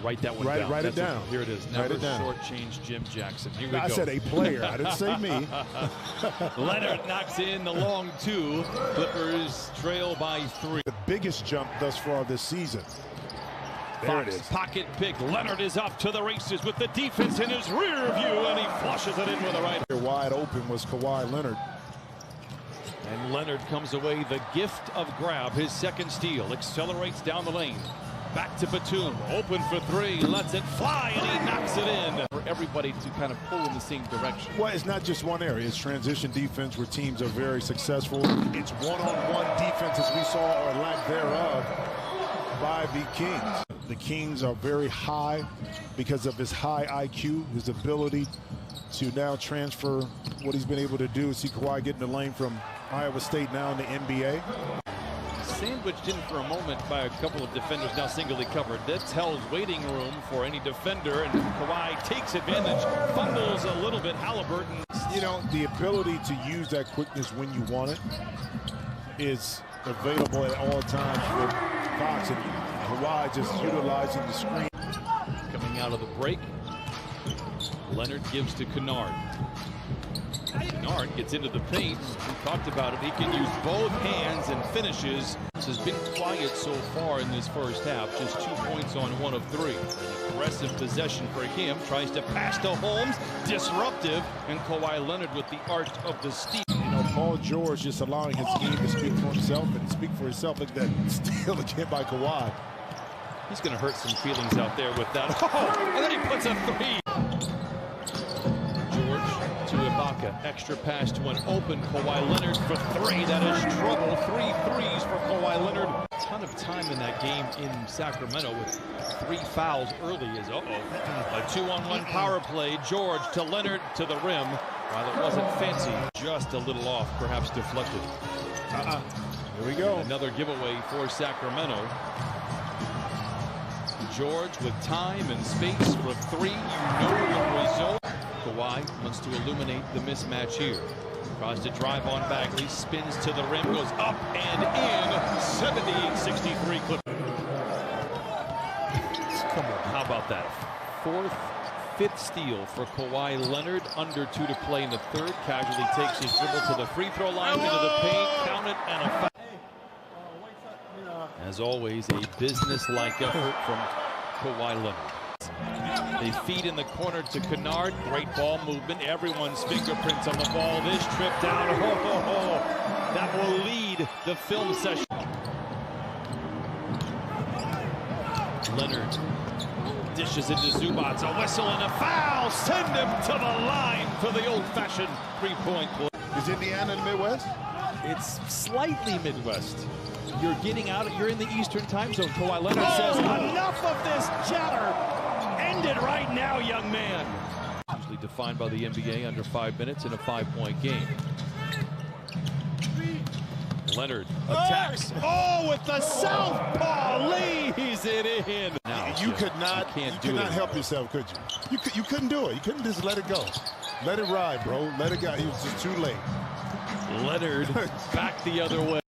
write that one down. Write it down. Here it is. Never shortchange Jim Jackson. Here we go. I said a player. I didn't say me. Leonard knocks in the long two. Clippers trail by 3. The biggest jump thus far this season. There it is. Pocket pick. Leonard is off to the races with the defense in his rear view, and he flushes it in with a right. Wide open was Kawhi Leonard. And Leonard comes away the gift of grab. His second steal. Accelerates down the lane. Back to Batum. Open for 3. Lets it fly, and he knocks it in. For everybody to kind of pull in the same direction. Well, it's not just one area. It's transition defense where teams are very successful. It's one-on-one defense, as we saw, or lack thereof, by the Kings. The Kings are very high because of his high IQ, his ability to now transfer what he's been able to do. See Kawhi get in the lane from Iowa State now in the NBA. Sandwiched in for a moment by a couple of defenders, now singly covered. That's hell's waiting room for any defender, and Kawhi takes advantage, fumbles a little bit. Halliburton. You know, the ability to use that quickness when you want it is available at all times for Fox, and Kawhi just utilizing the screen. Coming out of the break, Leonard gives to Kennard. Kennard gets into the paint. We talked about it. He can use both hands and finishes. This has been quiet so far in this first half. Just 2 points on 1 of 3. An aggressive possession for him. Tries to pass to Holmes. Disruptive. And Kawhi Leonard with the art of the steal. You know, Paul George just allowing his game to speak for himself and speak for himself. Look at that steal again by Kawhi. He's going to hurt some feelings out there with that. Oh, and then he puts a 3. George to Ibaka. Extra pass to an open Kawhi Leonard for 3. That is trouble. 3 threes for Kawhi Leonard. A ton of time in that game in Sacramento with 3 fouls early. Is a 2-on-1 power play. George to Leonard to the rim. While it wasn't fancy, just a little off, perhaps deflected. Here we go. Another giveaway for Sacramento. George with time and space for 3. You know the result. Kawhi wants to illuminate the mismatch here. Tries to drive on Bagley, spins to the rim, goes up and in. 78-63 Clippers. Come on. How about that? 4th, 5th steal for Kawhi Leonard. Under 2 to play in the 3rd. Casually takes his dribble to the free throw line, into the paint, count it, and a foul. As always, a business-like effort from Kawhi Leonard. They feed in the corner to Kennard. Great ball movement. Everyone's fingerprints on the ball. This trip down. That will lead the film session. Leonard dishes into Zubac. A whistle and a foul. Send him to the line for the old-fashioned 3-point play. Is Indiana in the Midwest? It's slightly Midwest. You're getting out. You're in the Eastern time zone. Kawhi Leonard says, enough of this chatter. End it right now, young man. Usually defined by the NBA under 5 minutes in a 5-point game. Leonard attacks. Oh, with the southpaw, lays it in. Now, you could not help yourself, could you? You couldn't do it. You couldn't just let it go. Let it ride, bro. Let it go. It was just too late. Leonard back the other way.